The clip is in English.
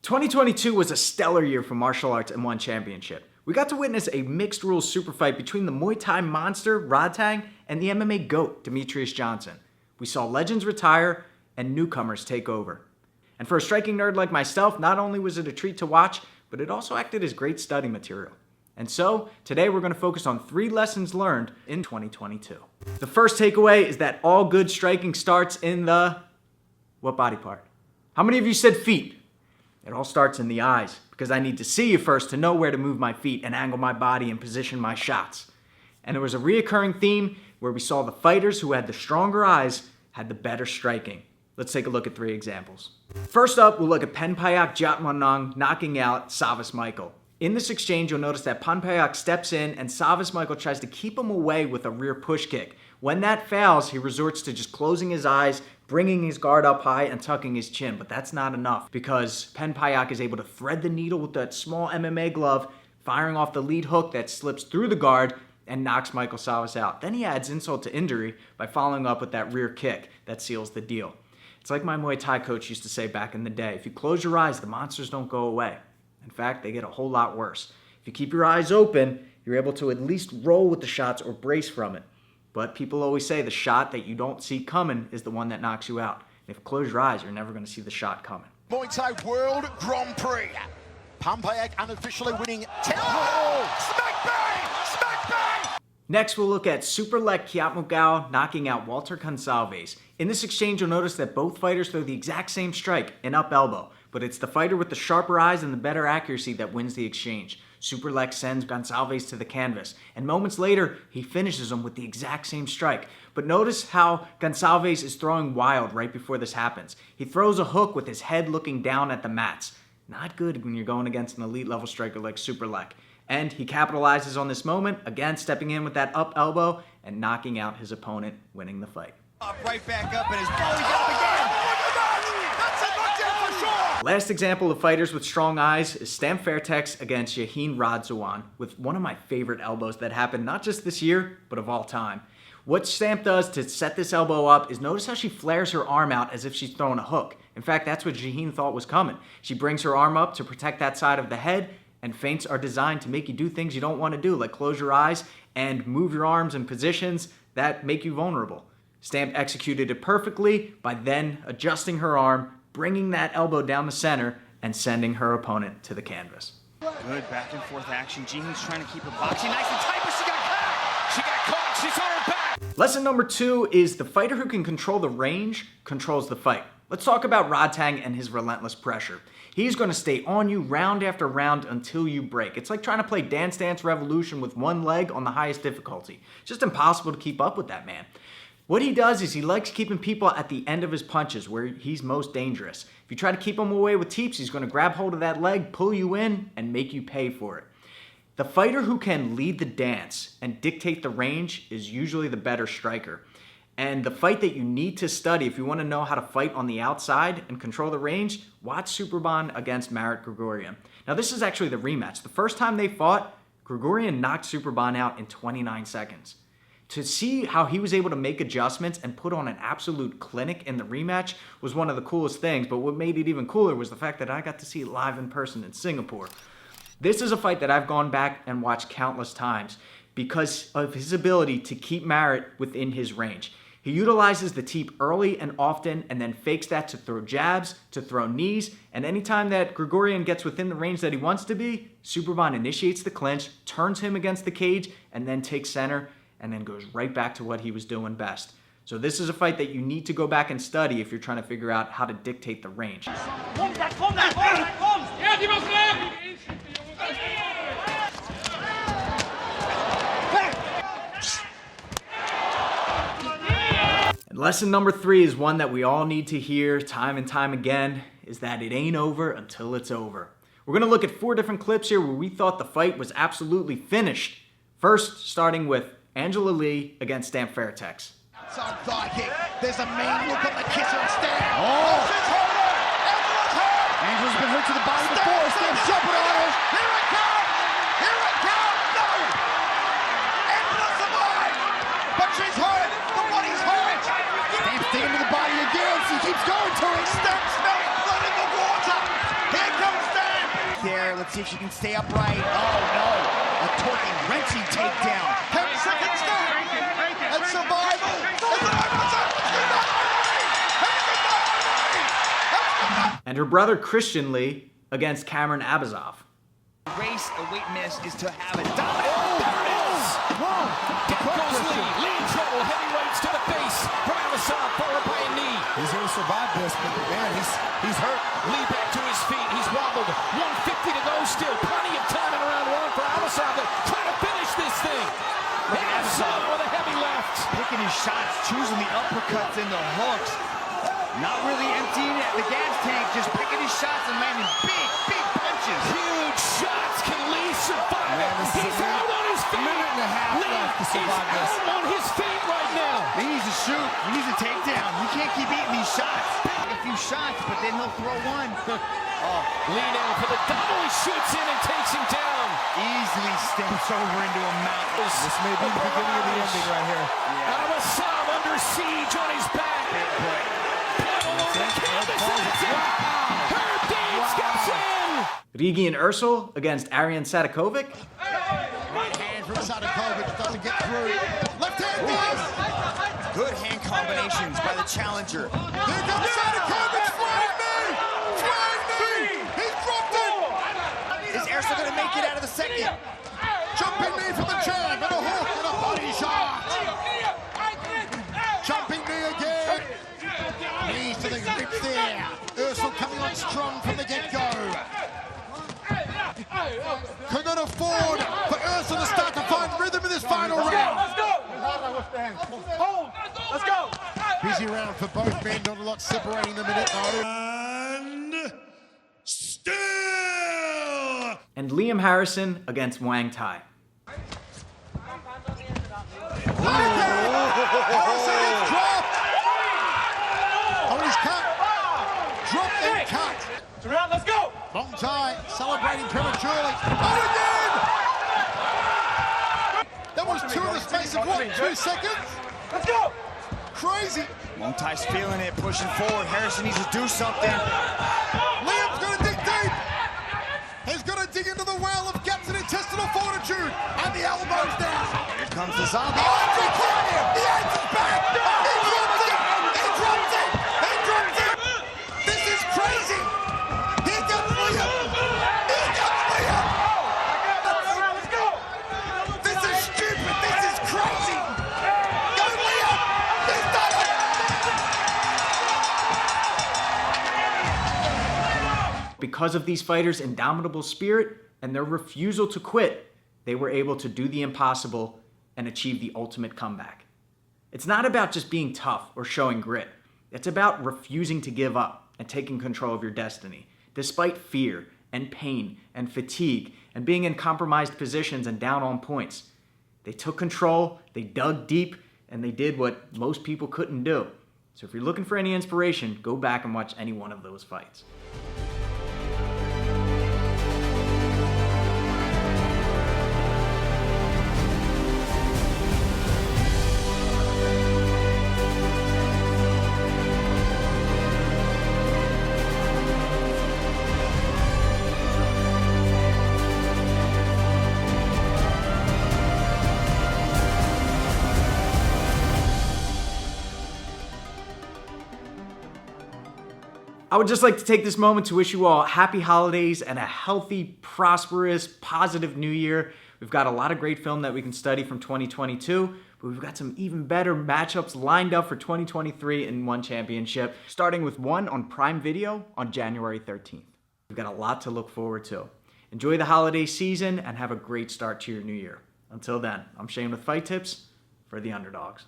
2022 was a stellar year for martial arts and one championship. We got to witness a mixed rules super fight between the Muay Thai monster, Rodtang, and the MMA GOAT, Demetrious Johnson. We saw legends retire and newcomers take over. And for a striking nerd like myself, not only was it a treat to watch, but it also acted as great study material. And so, today we're going to focus on 3 lessons learned in 2022. The first takeaway is that all good striking starts in the... what body part? How many of you said feet? It all starts in the eyes, because I need to see you first to know where to move my feet and angle my body and position my shots. And it was a reoccurring theme where we saw the fighters who had the stronger eyes had the better striking. Let's take a look at 3 examples. First up, we'll look at Panpayak Jitmuangnon knocking out Savas Michael. In this exchange, you'll notice that Panpayak steps in and Savas Michael tries to keep him away with a rear push kick. When that fails, he resorts to just closing his eyes, bringing his guard up high and tucking his chin. But that's not enough because Panpayak is able to thread the needle with that small MMA glove, firing off the lead hook that slips through the guard and knocks Michael Savas out. Then he adds insult to injury by following up with that rear kick that seals the deal. It's like my Muay Thai coach used to say back in the day, if you close your eyes, the monsters don't go away. In fact, they get a whole lot worse. If you keep your eyes open, you're able to at least roll with the shots or brace from it. But people always say the shot that you don't see coming is the one that knocks you out. And if you close your eyes, you're never going to see the shot coming. Muay Thai World Grand Prix. Panpayak unofficially winning 10. Oh, smack bang! Smack bang! Next, we'll look at Superlek Jitmuangnon knocking out Walter Gonçalves. In this exchange, you'll notice that both fighters throw the exact same strike, an up elbow. But it's the fighter with the sharper eyes and the better accuracy that wins the exchange. Superlek sends Gonçalves to the canvas, and moments later, he finishes him with the exact same strike. But notice how Gonçalves is throwing wild right before this happens. He throws a hook with his head looking down at the mats. Not good when you're going against an elite level striker like Superlek. And he capitalizes on this moment, again stepping in with that up elbow and knocking out his opponent, winning the fight. Right back up and his belly up again. That's a knockdown for sure. Last example of fighters with strong eyes is Fairtex against Jaroonsak with one of my favorite elbows that happened not just this year, but of all time. What Stamp does to set this elbow up is notice how she flares her arm out as if she's throwing a hook. In fact, that's what Jahin thought was coming. She brings her arm up to protect that side of the head, and feints are designed to make you do things you don't want to do, like close your eyes and move your arms in positions that make you vulnerable. Stamp executed it perfectly by then adjusting her arm, bringing that elbow down the center, and sending her opponent to the canvas. Good back and forth action. Jihin's trying to keep her boxing nice and tight, but she got caught. She got caught. She's on her back. Lesson number 2 is the fighter who can control the range controls the fight. Let's talk about Rodtang and his relentless pressure. He's going to stay on you round after round until you break. It's like trying to play Dance Dance Revolution with one leg on the highest difficulty. It's just impossible to keep up with that man. What he does is he likes keeping people at the end of his punches where he's most dangerous. If you try to keep him away with teeps, he's going to grab hold of that leg, pull you in, and make you pay for it. The fighter who can lead the dance and dictate the range is usually the better striker. And the fight that you need to study if you want to know how to fight on the outside and control the range, watch Superbon against Marat Grigorian. Now this is actually the rematch. The first time they fought, Grigorian knocked Superbon out in 29 seconds. To see how he was able to make adjustments and put on an absolute clinic in the rematch was one of the coolest things, but what made it even cooler was the fact that I got to see it live in person in Singapore. This is a fight that I've gone back and watched countless times because of his ability to keep Marat within his range. He utilizes the teep early and often and then fakes that to throw jabs, to throw knees, and anytime that Grigorian gets within the range that he wants to be, Superbon initiates the clinch, turns him against the cage, and then takes center, and then goes right back to what he was doing best. So this is a fight that you need to go back and study if you're trying to figure out how to dictate the range. And lesson number 3 is one that we all need to hear time and time again, is that it ain't over until it's over. We're going to look at 4 different clips here where we thought the fight was absolutely finished. First, starting with Angela Lee against Stamp Fairtex. Outside thigh kick. There's a mean look on the kisser and Stamp. Oh! Angela's hurt! Angela's been hurt to the body before. Stamp's jumping on her. Here it comes! Here it comes! No! Angela survived! But she's hurt! The body's hurt! Stamp's digging to the body again. She keeps going to it. Stamp smelling blood in the water! Here comes Let's see if she can stay upright. Oh no, a torquing, wrenching takedown. 10 seconds left. And survival. And her brother Christian Lee against Cameron Allazov. Race a weight miss is to have it. Oh, there it is! Whoa! Down goes Lee. Lee in trouble. Heavyweights to the face. From Allazov, followed by a knee. He's going to survive this, but man, he's hurt. Lee back to his feet. He's wobbled. 150 to go still. Plenty of time in round one for Allazov to try to finish this thing. Allazov with a heavy left. Picking his shots, choosing the uppercuts and the hooks. Not really emptying the gas tank, just picking his shots and landing big, big punches. Huge shots. Can Lee survive it? He's out on his feet. Minute and a half left to survive this. He's out on his feet right now. He needs to shoot. He needs a takedown. He can't keep eating these shots. A few shots, but then he'll throw one. Oh, Lee now for the double. He shoots in and takes him down. Easily steps over into a mountain. This may be the beginning of the ending right here. Yeah. Allazov under siege on his back. Big play. Rigi and Ursul against Arian Sadakovic. Right hand from Sadakovic doesn't get through. Left hand does. Good hand combinations by the challenger. Here comes Sadakovic. Flying knee. Flying knee. He's dropped it. Is Ursul going to make it out of the second? Jumping knee from the jab and a hook and a body shot. Jumping knee again. Knees to the ribs there. Ursul coming on strong from the get-go. Could not afford for Ursul to start to find rhythm in this final round. Let's go! Hold! Let's go! Busy round for both men, not a lot separating them in it though. And still. And Liam Harrison against Wang Tai. Harrison is dropped. On his cut. Drop and cut. Surround, let's go! Long tie, celebrating prematurely. Oh, again! That was two in the space of what, 2 seconds? Let's go! Crazy. Long Ty's feeling it, pushing forward. Harrison needs to do something. Liam's going to dig deep. He's going to dig into the well of gastrointestinal fortitude. And the elbows down. Here comes the zombie. Oh, he caught him! The edge is back! He dropped it! He dropped it! He dropped it! This is crazy! Here comes Liam! Here comes Liam! Let's go! This is stupid! This is crazy! Go Liam! He's done it! Because of these fighters' indomitable spirit and their refusal to quit, they were able to do the impossible and achieve the ultimate comeback. It's not about just being tough or showing grit. It's about refusing to give up and taking control of your destiny, despite fear and pain and fatigue and being in compromised positions and down on points. They took control, they dug deep, and they did what most people couldn't do. So if you're looking for any inspiration, go back and watch any one of those fights. I would just like to take this moment to wish you all happy holidays and a healthy, prosperous, positive new year. We've got a lot of great film that we can study from 2022, but we've got some even better matchups lined up for 2023 in One Championship, starting with one on Prime Video on January 13th. We've got a lot to look forward to. Enjoy the holiday season and have a great start to your new year. Until then, I'm Shane with Fight Tips for the Underdogs.